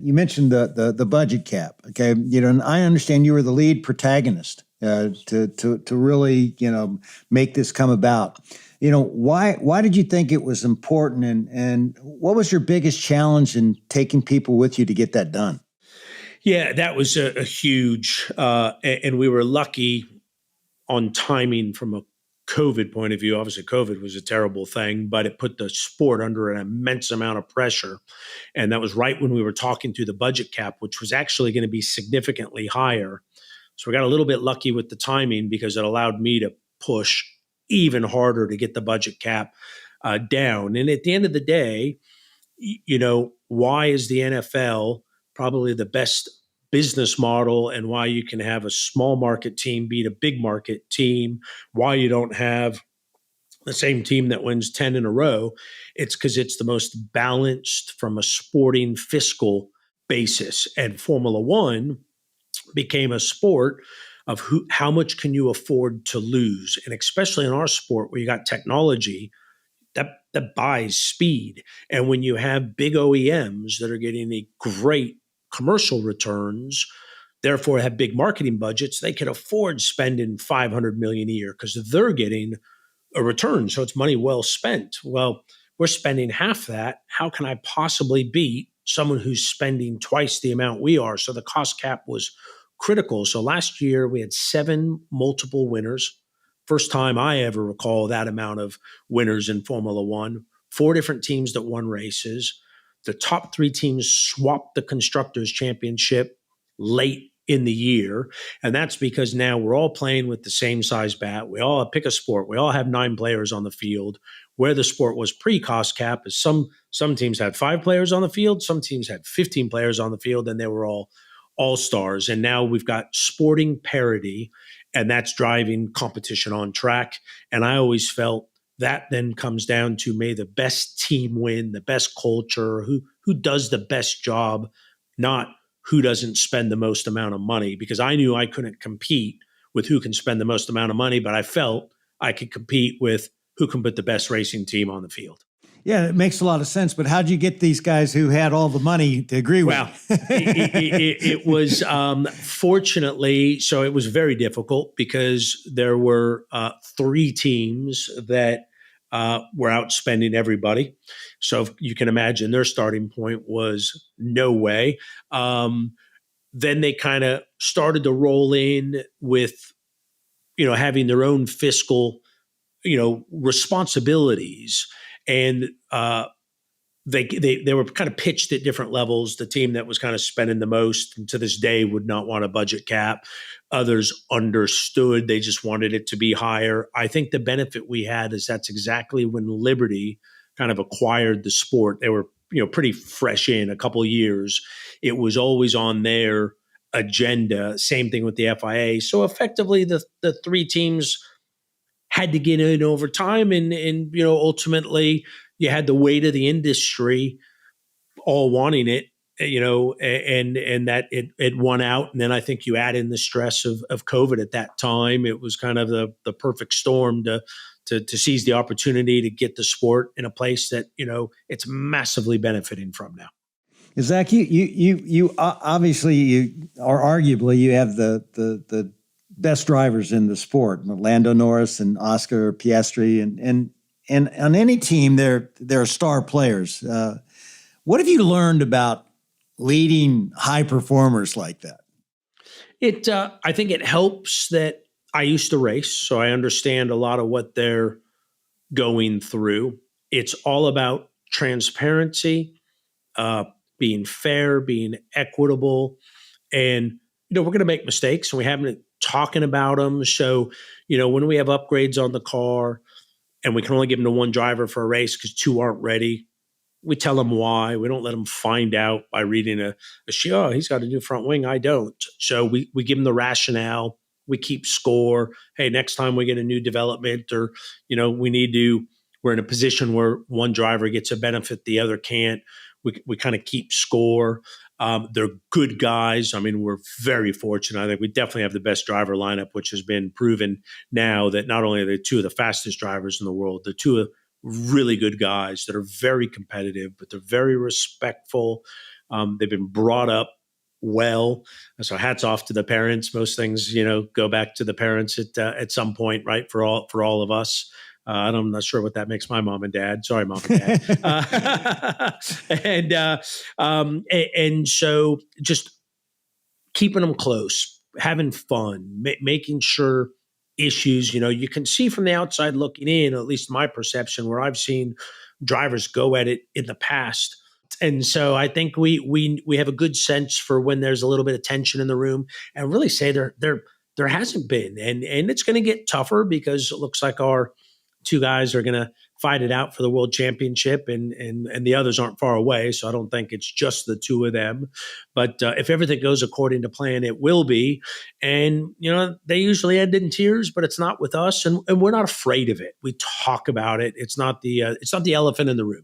You mentioned the budget cap. Okay, and I understand you were the lead protagonist to really make this come about. Why did you think it was important, and what was your biggest challenge in taking people with you to get that done? Yeah, that was a huge, and we were lucky on timing from a COVID point of view. Obviously, COVID was a terrible thing, but it put the sport under an immense amount of pressure. And that was right when we were talking through the budget cap, which was actually going to be significantly higher. So we got a little bit lucky with the timing because it allowed me to push even harder to get the budget cap down. And at the end of the day, why is the NFL probably the best business model and why you can have a small market team beat a big market team, why you don't have the same team that wins 10 in a row? It's because it's the most balanced from a sporting fiscal basis. And Formula One became a sport of how much can you afford to lose? And especially in our sport where you got technology, that buys speed. And when you have big OEMs that are getting a great commercial returns, therefore have big marketing budgets, they can afford spending $500 million a year because they're getting a return. So it's money well spent. Well, we're spending half that. How can I possibly beat someone who's spending twice the amount we are? So the cost cap was critical. So last year we had 7 multiple winners. First time I ever recall that amount of winners in Formula One. 4 different teams that won races. The top 3 teams swapped the Constructors' Championship late in the year. And that's because now we're all playing with the same size bat. We all pick a sport. We all have 9 players on the field. Where the sport was pre-cost cap is some teams had 5 players on the field. Some teams had 15 players on the field, and they were all stars. And now we've got sporting parity, and that's driving competition on track. And I always felt that then comes down to may the best team win, the best culture, who does the best job, not who doesn't spend the most amount of money, because I knew I couldn't compete with who can spend the most amount of money, but I felt I could compete with who can put the best racing team on the field. Yeah, it makes a lot of sense. But how'd you get these guys who had all the money to agree with? Well, it was fortunately, so it was very difficult because there were 3 teams that were outspending everybody. So you can imagine their starting point was no way. Then they kind of started to roll in with, having their own fiscal, responsibilities. And they were kind of pitched at different levels. The team that was kind of spending the most, and to this day would not want a budget cap. Others understood. They just wanted it to be higher. I think the benefit we had is that's exactly when Liberty kind of acquired the sport. They were, pretty fresh in a couple of years. It was always on their agenda. Same thing with the FIA. So effectively the 3 teams had to get in over time. And ultimately you had the weight of the industry all wanting it, and that it won out. And then I think you add in the stress of COVID at that time. It was kind of the perfect storm to seize the opportunity to get the sport in a place that, it's massively benefiting from now. Zach, you obviously arguably you have the best drivers in the sport, Lando Norris and Oscar Piastri, and on any team there are star players. What have you learned about leading high performers like that? I think it helps that I used to race, so I understand a lot of what they're going through. It's all about transparency, being fair, being equitable, and we're going to make mistakes, and we haven't talking about them. So when we have upgrades on the car, and we can only give them to one driver for a race because 2 aren't ready, we tell them why. We don't let them find out by reading a sheet. Oh, he's got a new front wing. I don't. So we give them the rationale. We keep score. Hey, next time we get a new development, or, we're in a position where one driver gets a benefit, the other can't. We kind of keep score. They're good guys. I mean, we're very fortunate. I think we definitely have the best driver lineup, which has been proven now that not only are they 2 of the fastest drivers in the world, they're 2 of really good guys that are very competitive, but they're very respectful. They've been brought up well. So hats off to the parents. Most things, go back to the parents at some point, right? For all of us. I'm not sure what that makes my mom and dad. Sorry, mom and dad. And so just keeping them close, having fun, making sure issues, you can see from the outside looking in, at least my perception, where I've seen drivers go at it in the past. And so I think we have a good sense for when there's a little bit of tension in the room, and really say there hasn't been. And it's going to get tougher because it looks like our two guys are going to fight it out for the world championship, and the others aren't far away. So I don't think it's just the two of them. But if everything goes according to plan, it will be. And, they usually end in tears, but it's not with us. And we're not afraid of it. We talk about it. It's not the elephant in the room.